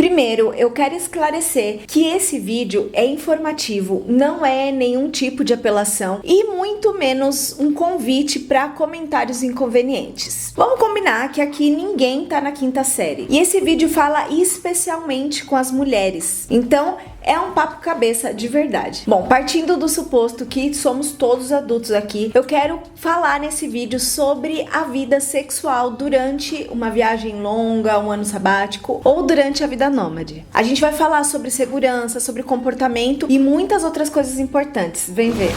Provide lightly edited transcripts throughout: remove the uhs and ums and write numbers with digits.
Primeiro, eu quero esclarecer que esse vídeo é informativo, não é nenhum tipo de apelação e muito menos um convite para comentários inconvenientes. Vamos combinar que aqui ninguém tá na quinta série. E esse vídeo fala especialmente com as mulheres. Então, é um papo cabeça de verdade. Bom, partindo do suposto que somos todos adultos aqui, eu quero falar nesse vídeo sobre a vida sexual durante uma viagem longa, um ano sabático ou durante a vida nômade. A gente vai falar sobre segurança, sobre comportamento e muitas outras coisas importantes. Vem ver!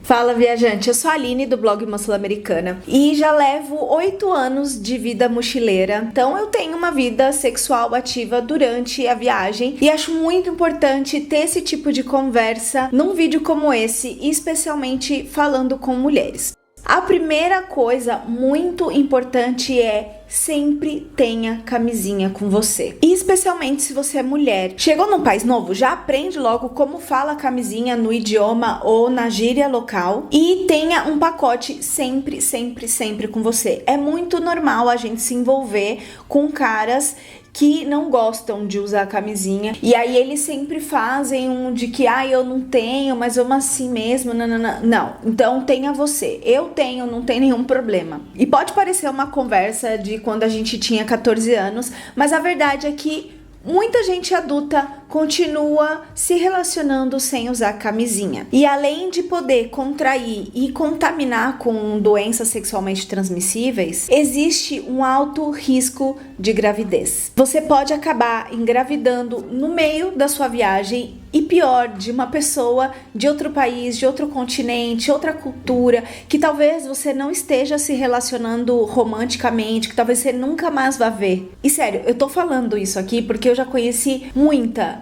Fala, viajante, eu sou a Aline do blog Uma Sul-Americana e já levo 8 anos de vida mochileira, então eu tenho uma vida sexual ativa durante a viagem e acho muito importante ter esse tipo de conversa num vídeo como esse, especialmente falando com mulheres. A primeira coisa muito importante é sempre tenha camisinha com você. E especialmente se você é mulher. Chegou num país novo, já aprende logo como fala a camisinha no idioma ou na gíria local e tenha um pacote sempre, sempre, sempre com você. É muito normal a gente se envolver com caras que não gostam de usar camisinha e aí eles sempre fazem um de que eu não tenho, mas vamos assim mesmo, não, então tenha você, eu tenho, não tem nenhum problema. E pode parecer uma conversa de quando a gente tinha 14 anos, mas a verdade é que muita gente adulta continua se relacionando sem usar camisinha. E além de poder contrair e contaminar com doenças sexualmente transmissíveis, existe um alto risco de gravidez. Você pode acabar engravidando no meio da sua viagem e pior, de uma pessoa de outro país, de outro continente, outra cultura, que talvez você não esteja se relacionando romanticamente, que talvez você nunca mais vá ver. E sério, eu tô falando isso aqui porque eu já conheci muita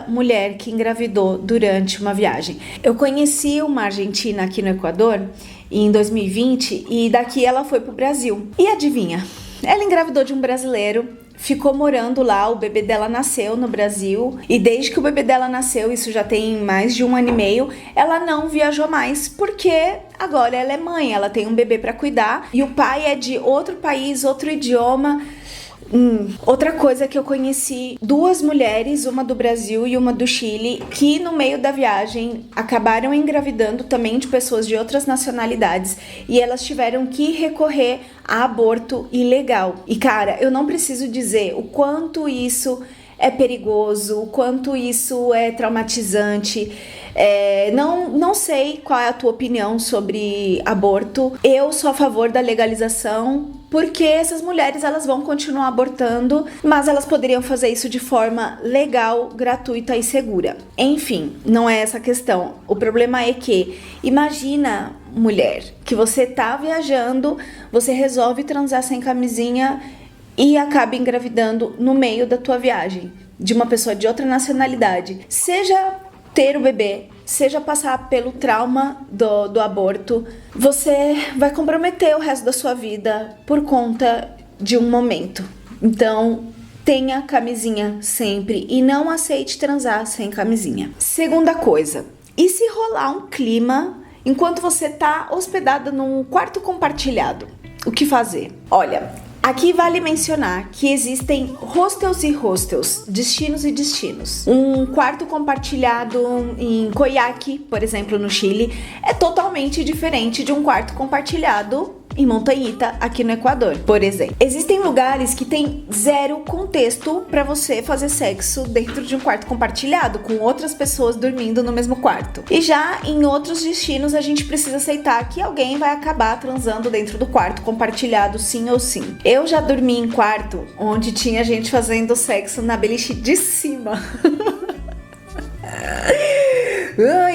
mulher que engravidou durante uma viagem. Eu conheci uma argentina aqui no Equador em 2020 e daqui ela foi pro Brasil. E adivinha? Ela engravidou de um brasileiro, ficou morando lá, o bebê dela nasceu no Brasil e desde que o bebê dela nasceu, isso já tem mais de 1 ano e meio, ela não viajou mais porque agora ela é mãe, ela tem um bebê para cuidar e o pai é de outro país, outro idioma. Outra coisa que eu conheci 2 mulheres, uma do Brasil e uma do Chile, que no meio da viagem acabaram engravidando também de pessoas de outras nacionalidades e elas tiveram que recorrer a aborto ilegal. E cara, eu não preciso dizer o quanto isso é perigoso, o quanto isso é traumatizante. Não sei qual é a tua opinião sobre aborto. Eu sou a favor da legalização porque essas mulheres elas vão continuar abortando, mas elas poderiam fazer isso de forma legal, gratuita e segura. Enfim, não é essa a questão. O problema é que, imagina, mulher, que você tá viajando, você resolve transar sem camisinha e acaba engravidando no meio da tua viagem de uma pessoa de outra nacionalidade. Seja ter o bebê, seja passar pelo trauma do aborto, você vai comprometer o resto da sua vida por conta de um momento. Então, tenha camisinha sempre e não aceite transar sem camisinha. Segunda coisa, e se rolar um clima enquanto você tá hospedada num quarto compartilhado? O que fazer? Olha, aqui vale mencionar que existem hostels e hostels, destinos e destinos. Um quarto compartilhado em Coyhaique, por exemplo, no Chile, é totalmente diferente de um quarto compartilhado em Montañita, aqui no Equador, por exemplo. Existem lugares que tem zero contexto para você fazer sexo dentro de um quarto compartilhado, com outras pessoas dormindo no mesmo quarto. E já em outros destinos, a gente precisa aceitar que alguém vai acabar transando dentro do quarto compartilhado, sim ou sim. Eu já dormi em quarto onde tinha gente fazendo sexo na beliche de cima.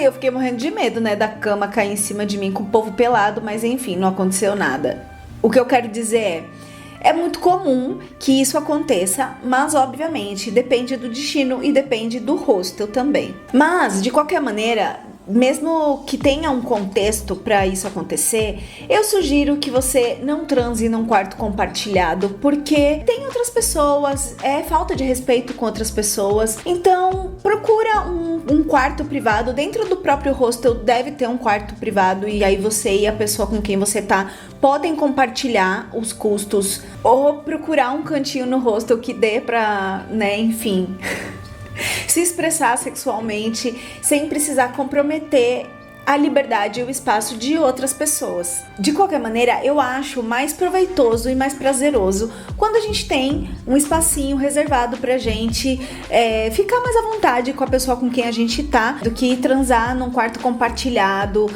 Eu fiquei morrendo de medo, né, da cama cair em cima de mim com o povo pelado, mas enfim, não aconteceu nada. O que eu quero dizer é muito comum que isso aconteça, mas obviamente depende do destino e depende do hostel também. Mas, de qualquer maneira, mesmo que tenha um contexto para isso acontecer, eu sugiro que você não transe num quarto compartilhado, porque tem outras pessoas, é falta de respeito com outras pessoas. Então procura um quarto privado. Dentro do próprio hostel deve ter um quarto privado, e aí você e a pessoa com quem você tá podem compartilhar os custos, ou procurar um cantinho no hostel que dê pra, né, enfim, se expressar sexualmente sem precisar comprometer a liberdade e o espaço de outras pessoas. De qualquer maneira, eu acho mais proveitoso e mais prazeroso quando a gente tem um espacinho reservado pra gente ficar mais à vontade com a pessoa com quem a gente tá, do que transar num quarto compartilhado,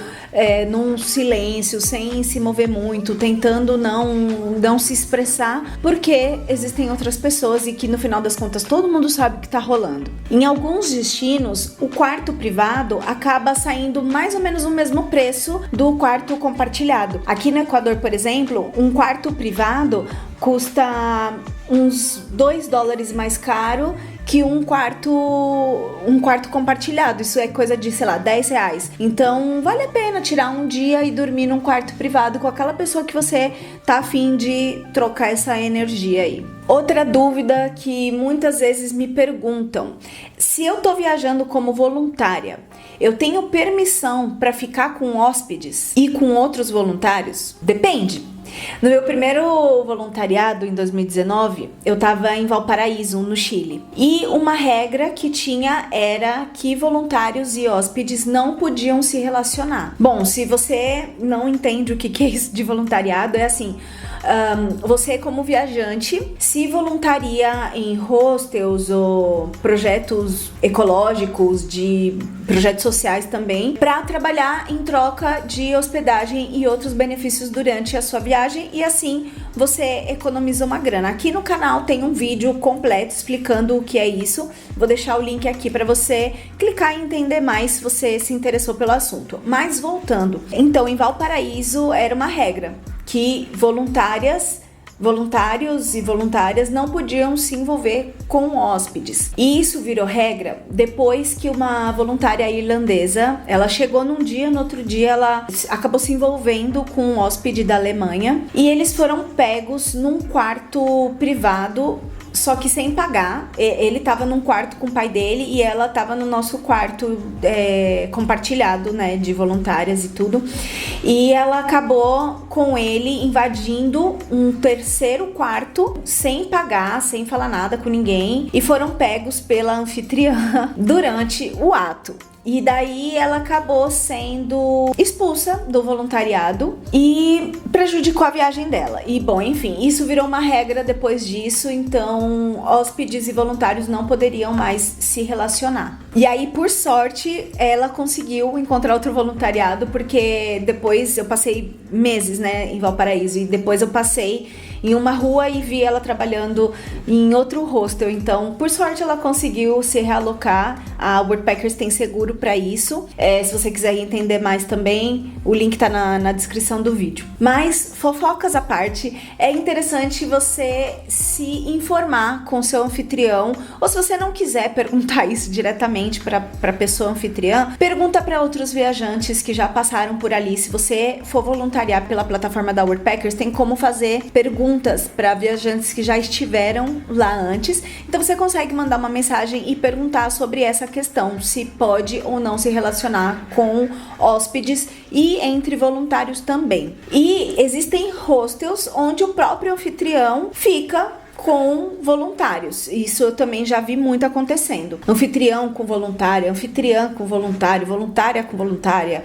num silêncio, sem se mover muito, tentando não se expressar, porque existem outras pessoas e que no final das contas todo mundo sabe o que tá rolando. Em alguns destinos, o quarto privado acaba saindo mais ou menos o mesmo preço do quarto compartilhado. Aqui no Equador, por exemplo, um quarto privado custa uns $2 mais caro que um quarto compartilhado. Isso é coisa de, sei lá, R$10. Então vale a pena tirar um dia e dormir num quarto privado com aquela pessoa que você tá a fim de trocar essa energia aí. Outra dúvida que muitas vezes me perguntam: se eu tô viajando como voluntária, eu tenho permissão para ficar com hóspedes e com outros voluntários? Depende. No meu primeiro voluntariado, em 2019, eu tava em Valparaíso, no Chile. E uma regra que tinha era que voluntários e hóspedes não podiam se relacionar. Bom, se você não entende o que é isso de voluntariado, é assim: você, como viajante, se voluntaria em hostels ou projetos ecológicos, de projetos sociais também, para trabalhar em troca de hospedagem e outros benefícios durante a sua viagem, e assim você economiza uma grana. Aqui no canal tem um vídeo completo explicando o que é isso. Vou deixar o link aqui para você clicar e entender mais se você se interessou pelo assunto. Mas voltando, então em Valparaíso era uma regra que voluntários e voluntárias não podiam se envolver com hóspedes. E isso virou regra depois que uma voluntária irlandesa, ela chegou num dia, no outro dia ela acabou se envolvendo com um hóspede da Alemanha, e eles foram pegos num quarto privado, só que sem pagar. Ele tava num quarto com o pai dele e ela tava no nosso quarto compartilhado, né, de voluntárias e tudo. E ela acabou com ele invadindo um terceiro quarto sem pagar, sem falar nada com ninguém, e foram pegos pela anfitriã durante o ato. E daí ela acabou sendo expulsa do voluntariado e prejudicou a viagem dela. E bom, enfim, isso virou uma regra depois disso, então hóspedes e voluntários não poderiam mais se relacionar. E aí, por sorte, ela conseguiu encontrar outro voluntariado, porque depois eu passei meses, né, em Valparaíso, e depois eu passei em uma rua e vi ela trabalhando em outro hostel. Então, por sorte, ela conseguiu se realocar. A Worldpackers tem seguro para isso. Se você quiser entender mais também, o link tá na descrição do vídeo. Mas, fofocas à parte, é interessante você se informar com seu anfitrião, ou se você não quiser perguntar isso diretamente para pessoa anfitriã, pergunta para outros viajantes que já passaram por ali. Se você for voluntariar pela plataforma da Worldpackers, tem como fazer perguntas para viajantes que já estiveram lá antes. Então você consegue mandar uma mensagem e perguntar sobre essa questão, se pode ou não se relacionar com hóspedes e entre voluntários também. E existem hostels onde o próprio anfitrião fica com voluntários. Isso eu também já vi muito acontecendo. Anfitrião com voluntária, anfitriã com voluntário, voluntária com voluntária,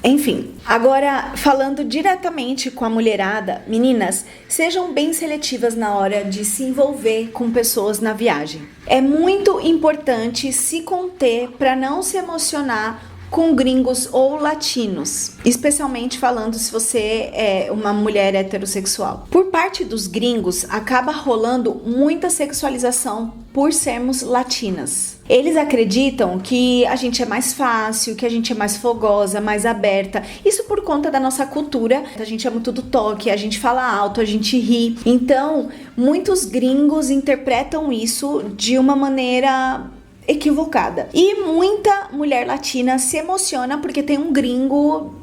enfim. Agora, falando diretamente com a mulherada, meninas, sejam bem seletivas na hora de se envolver com pessoas na viagem. É muito importante se conter para não se emocionar com gringos ou latinos, especialmente falando se você é uma mulher heterossexual. Por parte dos gringos, acaba rolando muita sexualização por sermos latinas. Eles acreditam que a gente é mais fácil, que a gente é mais fogosa, mais aberta. Isso por conta da nossa cultura. A gente é muito do toque, a gente fala alto, a gente ri. Então, muitos gringos interpretam isso de uma maneira equivocada. E muita mulher latina se emociona porque tem um gringo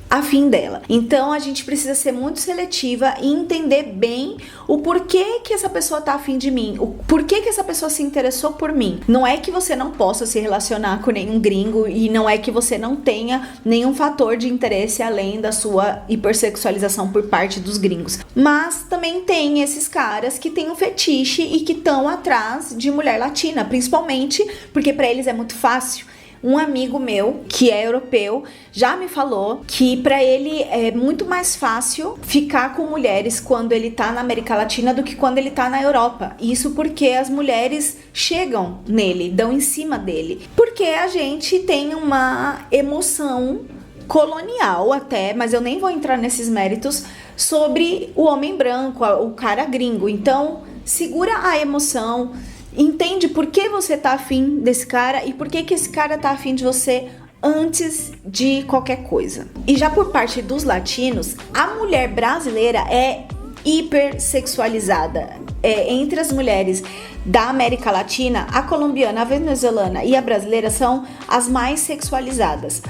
afim dela. Então a gente precisa ser muito seletiva e entender bem o porquê que essa pessoa tá afim de mim, o porquê que essa pessoa se interessou por mim. Não é que você não possa se relacionar com nenhum gringo e não é que você não tenha nenhum fator de interesse além da sua hipersexualização por parte dos gringos. Mas também tem esses caras que têm um fetiche e que estão atrás de mulher latina, principalmente porque para eles é muito fácil. Um amigo meu, que é europeu, já me falou que pra ele é muito mais fácil ficar com mulheres quando ele tá na América Latina do que quando ele tá na Europa. Isso porque as mulheres chegam nele, dão em cima dele. Porque a gente tem uma emoção colonial até, mas eu nem vou entrar nesses méritos, sobre o homem branco, o cara gringo. Então, segura a emoção. Entende por que você tá afim desse cara e por que esse cara tá afim de você antes de qualquer coisa. E já por parte dos latinos, a mulher brasileira é hipersexualizada. Entre as mulheres da América Latina, a colombiana, a venezuelana e a brasileira são as mais sexualizadas.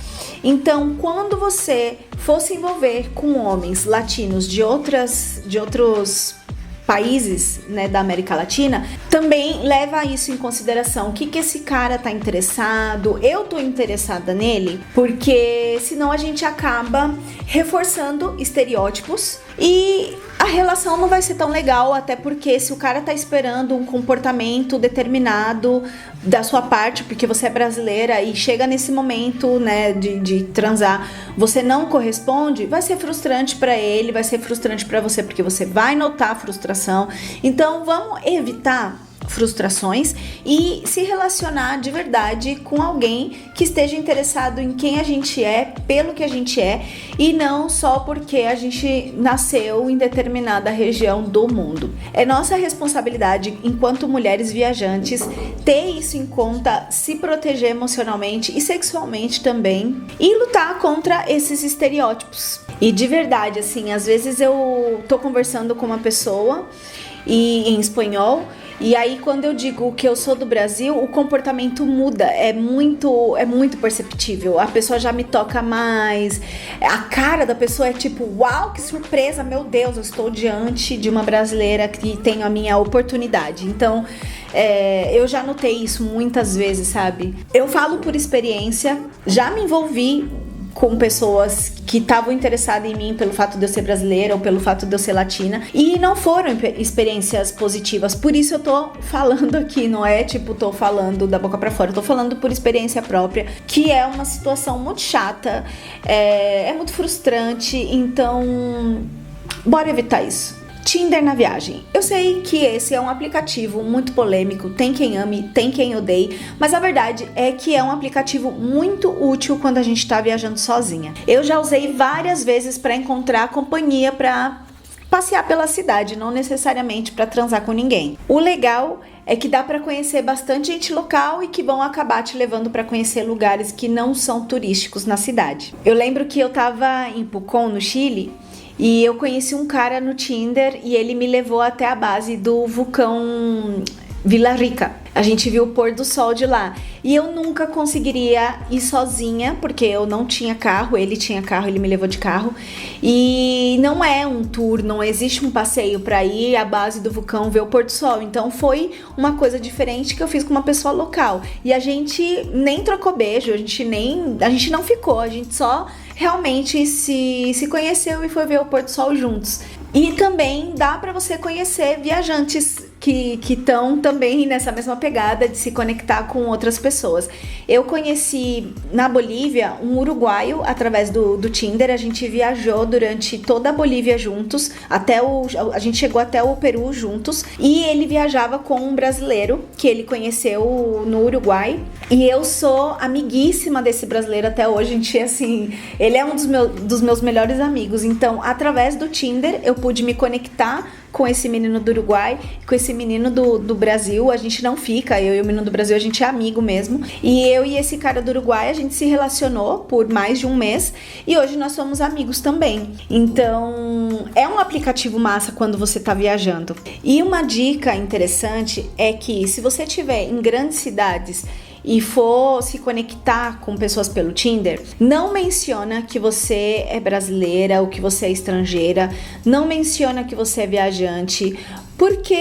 Então, quando você for se envolver com homens latinos de outros países, né, da América Latina, também leva isso em consideração. O que esse cara tá interessado? Eu tô interessada nele? Porque senão a gente acaba reforçando estereótipos e a relação não vai ser tão legal, até porque se o cara tá esperando um comportamento determinado da sua parte, porque você é brasileira e chega nesse momento, né, de transar, você não corresponde, vai ser frustrante pra ele, vai ser frustrante pra você, porque você vai notar a frustração. Então vamos evitar frustrações e se relacionar de verdade com alguém que esteja interessado em quem a gente é, pelo que a gente é, e não só porque a gente nasceu em determinada região do mundo. É nossa responsabilidade, enquanto mulheres viajantes, ter isso em conta, se proteger emocionalmente e sexualmente também, e lutar contra esses estereótipos. E de verdade, assim, às vezes eu tô conversando com uma pessoa em espanhol, e aí quando eu digo que eu sou do Brasil, o comportamento muda, é muito perceptível. A pessoa já me toca mais, a cara da pessoa é tipo, uau, que surpresa, meu Deus, eu estou diante de uma brasileira que tem a minha oportunidade. Então, eu já notei isso muitas vezes, sabe? Eu falo por experiência, já me envolvi com pessoas que estavam interessadas em mim pelo fato de eu ser brasileira ou pelo fato de eu ser latina, e não foram experiências positivas. Por isso eu tô falando aqui, não é tipo, tô falando da boca pra fora, eu tô falando por experiência própria, que é uma situação muito chata, é muito frustrante. Então bora evitar isso. Tinder na viagem. Eu sei que esse é um aplicativo muito polêmico, tem quem ame, tem quem odeie, mas a verdade é que é um aplicativo muito útil quando a gente tá viajando sozinha. Eu já usei várias vezes para encontrar companhia para passear pela cidade, não necessariamente para transar com ninguém. O legal é que dá para conhecer bastante gente local e que vão acabar te levando para conhecer lugares que não são turísticos na cidade. Eu lembro que eu tava em Pucón, no Chile, e eu conheci um cara no Tinder e ele me levou até a base do vulcão Vila Rica. A gente viu o pôr do sol de lá. E eu nunca conseguiria ir sozinha, porque eu não tinha carro, ele tinha carro, ele me levou de carro. E não é um tour, não existe um passeio para ir à base do vulcão ver o pôr do sol. Então foi uma coisa diferente que eu fiz com uma pessoa local. E a gente nem trocou beijo, a gente não ficou, a gente só realmente se conheceu e foi ver o pôr do sol juntos. E também dá para você conhecer viajantes que estão também nessa mesma pegada de se conectar com outras pessoas. Eu conheci na Bolívia um uruguaio através do Tinder. A gente viajou durante toda a Bolívia juntos, a gente chegou até o Peru juntos, e ele viajava com um brasileiro que ele conheceu no Uruguai, e eu sou amiguíssima desse brasileiro até hoje. A gente, assim, ele é um dos meus melhores amigos. Então, através do Tinder, eu pude me conectar com esse menino do Uruguai, com esse menino do Brasil. A gente não fica, eu e o menino do Brasil, a gente é amigo mesmo. E eu e esse cara do Uruguai, a gente se relacionou por mais de um mês e hoje nós somos amigos também. Então, é um aplicativo massa quando você tá viajando. E uma dica interessante é que se você estiver em grandes cidades e for se conectar com pessoas pelo Tinder, não menciona que você é brasileira ou que você é estrangeira, não menciona que você é viajante, porque,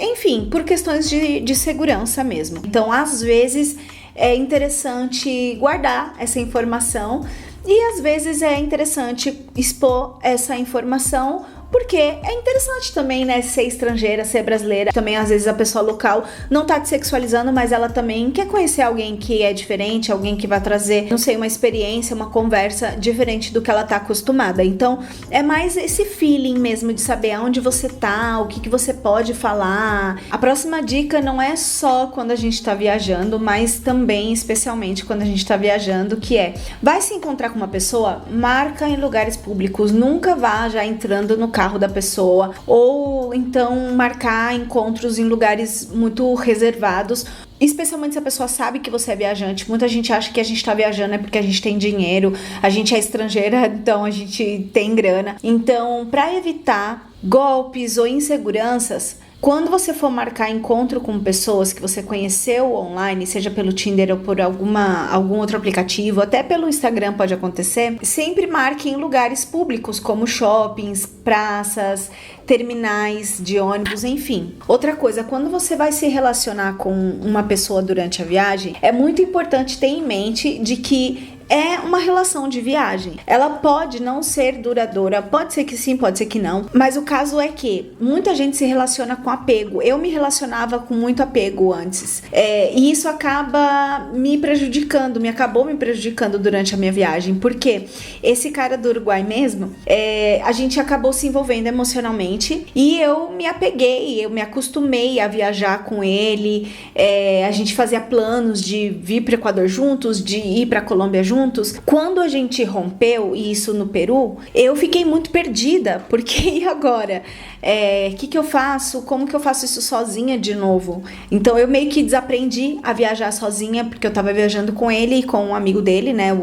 enfim, por questões de segurança mesmo. Então, às vezes, é interessante guardar essa informação e às vezes é interessante expor essa informação, porque é interessante também, né, ser estrangeira, ser brasileira. Também, às vezes, a pessoa local não tá te sexualizando, mas ela também quer conhecer alguém que é diferente, alguém que vai trazer, não sei, uma experiência, uma conversa diferente do que ela tá acostumada. Então, é mais esse feeling mesmo de saber aonde você tá, o que você pode falar. A próxima dica não é só quando a gente tá viajando, mas também, especialmente, quando a gente tá viajando, que é, vai se encontrar com uma pessoa, marca em lugares públicos, nunca vá já entrando no carro da pessoa, ou então marcar encontros em lugares muito reservados, especialmente se a pessoa sabe que você é viajante. Muita gente acha que a gente tá viajando é porque a gente tem dinheiro, a gente é estrangeira, então a gente tem grana. Então, para evitar golpes ou inseguranças, quando você for marcar encontro com pessoas que você conheceu online, seja pelo Tinder ou por algum outro aplicativo, até pelo Instagram pode acontecer, sempre marque em lugares públicos como shoppings, praças, terminais de ônibus, enfim. Outra coisa, quando você vai se relacionar com uma pessoa durante a viagem, é muito importante ter em mente de que é uma relação de viagem. Ela pode não ser duradoura, pode ser que sim, pode ser que não, mas o caso é que muita gente se relaciona com apego. Eu me relacionava com muito apego antes, e isso acabou me prejudicando durante a minha viagem, porque esse cara do Uruguai mesmo, a gente acabou se envolvendo emocionalmente e eu me apeguei, eu me acostumei a viajar com ele, a gente fazia planos de vir para o Equador juntos, de ir para a Colômbia juntos. Quando a gente rompeu, e isso no Peru, eu fiquei muito perdida, porque e agora? O que eu faço? Como que eu faço isso sozinha de novo? Então eu meio que desaprendi a viajar sozinha, porque eu tava viajando com ele e com um amigo dele, né,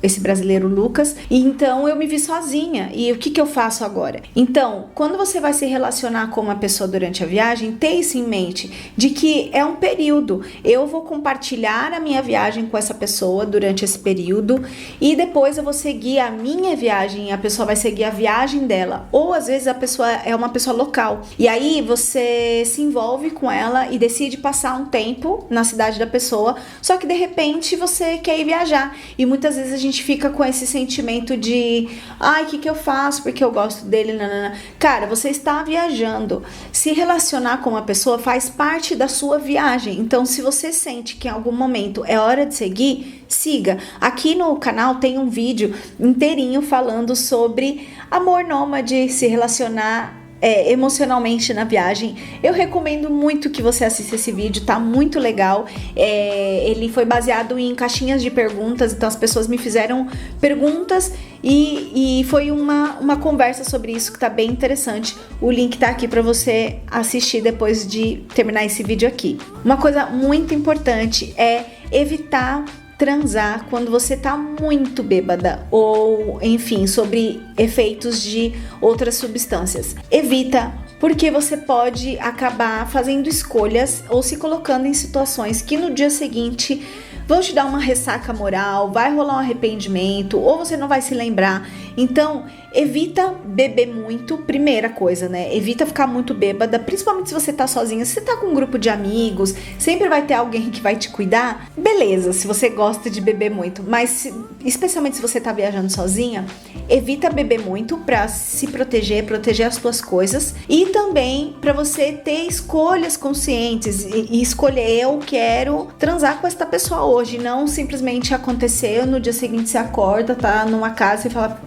esse brasileiro Lucas, e então eu me vi sozinha, e o que eu faço agora? Então, quando você vai se relacionar com uma pessoa durante a viagem, tenha isso em mente, de que é um período, eu vou compartilhar a minha viagem com essa pessoa durante esse período, e depois eu vou seguir a minha viagem, e a pessoa vai seguir a viagem dela, ou às vezes a pessoa é uma pessoa local, e aí você se envolve com ela e decide passar um tempo na cidade da pessoa, só que de repente você quer ir viajar, e muitas vezes a gente fica com esse sentimento de o que eu faço porque eu gosto dele, nanana. Cara, você está viajando, se relacionar com uma pessoa faz parte da sua viagem, então se você sente que em algum momento é hora de seguir, siga. Aqui no canal tem um vídeo inteirinho falando sobre amor nômade, se relacionar emocionalmente na viagem. Eu recomendo muito que você assista esse vídeo, tá muito legal. Ele foi baseado em caixinhas de perguntas, então as pessoas me fizeram perguntas e foi uma conversa sobre isso que tá bem interessante. O link tá aqui para você assistir depois de terminar esse vídeo aqui. Uma coisa muito importante é evitar transar quando você tá muito bêbada ou, enfim, sobre efeitos de outras substâncias. Evita, porque você pode acabar fazendo escolhas ou se colocando em situações que no dia seguinte vão te dar uma ressaca moral, vai rolar um arrependimento ou você não vai se lembrar. Então, evita beber muito, primeira coisa, né? Evita ficar muito bêbada, principalmente se você tá sozinha. Se você tá com um grupo de amigos, sempre vai ter alguém que vai te cuidar. Beleza, se você gosta de beber muito, mas especialmente se você tá viajando sozinha, evita beber muito pra se proteger as suas coisas e também pra você ter escolhas conscientes e escolher, eu quero transar com esta pessoa hoje, não simplesmente aconteceu, no dia seguinte você acorda, tá numa casa e fala: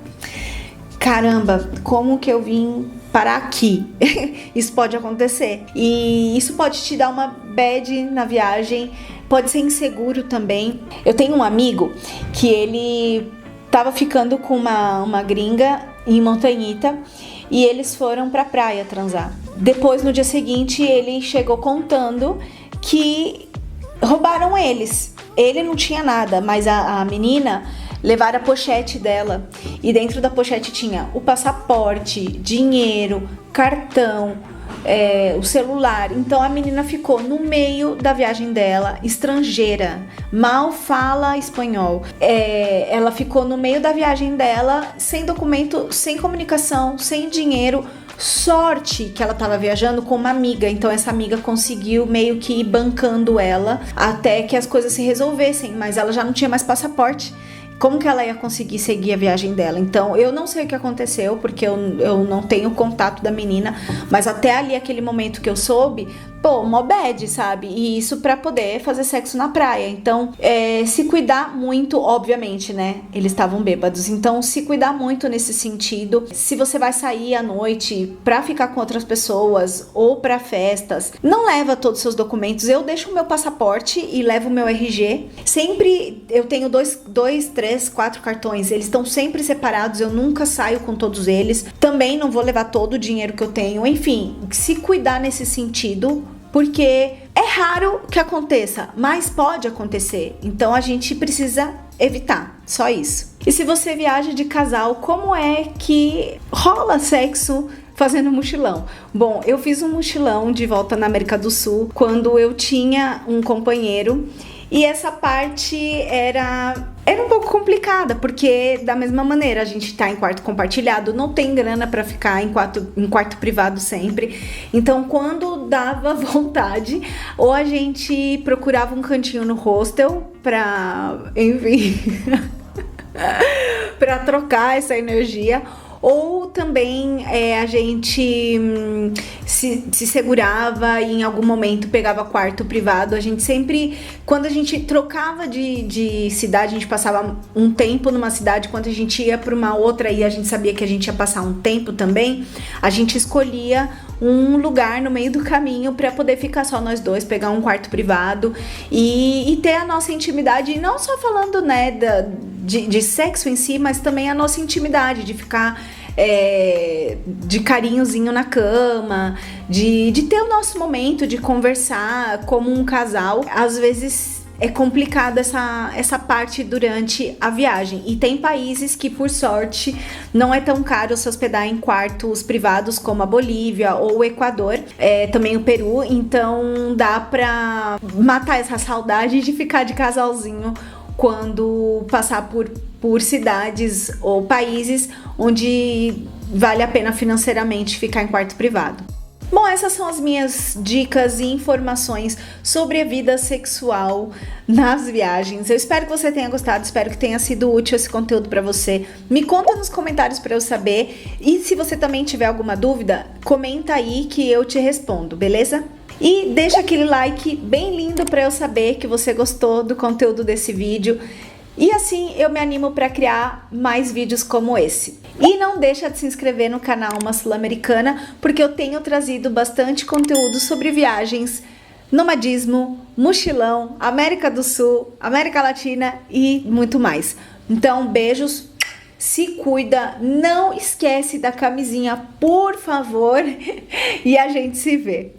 caramba, como que eu vim parar aqui? Isso pode acontecer. E isso pode te dar uma bad na viagem, pode ser inseguro também. Eu tenho um amigo que ele tava ficando com uma gringa em Montanhita e eles foram pra praia transar. Depois, no dia seguinte, ele chegou contando que roubaram eles. Ele não tinha nada, mas a menina levaram a pochete dela e dentro da pochete tinha o passaporte, dinheiro, cartão, o celular. Então a menina ficou no meio da viagem dela, estrangeira, mal fala espanhol. Ela ficou no meio da viagem dela, sem documento, sem comunicação, sem dinheiro. Sorte que ela estava viajando com uma amiga, então essa amiga conseguiu meio que ir bancando ela até que as coisas se resolvessem, mas ela já não tinha mais passaporte. Como que ela ia conseguir seguir a viagem dela? Então, eu não sei o que aconteceu, porque eu não tenho contato da menina, mas até ali, aquele momento que eu soube, mó bad, sabe? E isso pra poder fazer sexo na praia. Então, se cuidar muito, obviamente, né? Eles estavam bêbados. Então, se cuidar muito nesse sentido. Se você vai sair à noite pra ficar com outras pessoas ou pra festas, não leva todos os seus documentos. Eu deixo o meu passaporte e levo o meu RG. Sempre, eu tenho 2, 3, 4 cartões. Eles estão sempre separados. Eu nunca saio com todos eles. Também não vou levar todo o dinheiro que eu tenho. Enfim, se cuidar nesse sentido, porque é raro que aconteça, mas pode acontecer. Então a gente precisa evitar, só isso. E se você viaja de casal, como é que rola sexo fazendo mochilão? Bom, eu fiz um mochilão de volta na América do Sul quando eu tinha um companheiro. E essa parte era um pouco complicada, porque da mesma maneira a gente tá em quarto compartilhado, não tem grana pra ficar em quarto privado sempre. Então, quando dava vontade, ou a gente procurava um cantinho no hostel pra, enfim, pra trocar essa energia, ou também a gente se segurava e em algum momento pegava quarto privado. A gente sempre, quando a gente trocava de cidade, a gente passava um tempo numa cidade, quando a gente ia para uma outra e a gente sabia que a gente ia passar um tempo também, a gente escolhia um lugar no meio do caminho para poder ficar só nós dois, pegar um quarto privado e ter a nossa intimidade, e não só falando, né, de sexo em si, mas também a nossa intimidade, de ficar de carinhozinho na cama, de ter o nosso momento, de conversar como um casal. Às vezes é complicado essa parte durante a viagem. E tem países que, por sorte, não é tão caro se hospedar em quartos privados, como a Bolívia ou o Equador, também o Peru. Então dá pra matar essa saudade de ficar de casalzinho quando passar por cidades ou países onde vale a pena financeiramente ficar em quarto privado. Bom, essas são as minhas dicas e informações sobre a vida sexual nas viagens. Eu espero que você tenha gostado, espero que tenha sido útil esse conteúdo para você. Me conta nos comentários para eu saber, e se você também tiver alguma dúvida, comenta aí que eu te respondo, beleza? E deixa aquele like bem lindo para eu saber que você gostou do conteúdo desse vídeo. E assim eu me animo para criar mais vídeos como esse. E não deixa de se inscrever no canal Uma Sul-Americana, porque eu tenho trazido bastante conteúdo sobre viagens, nomadismo, mochilão, América do Sul, América Latina e muito mais. Então, beijos, se cuida, não esquece da camisinha, por favor, e a gente se vê.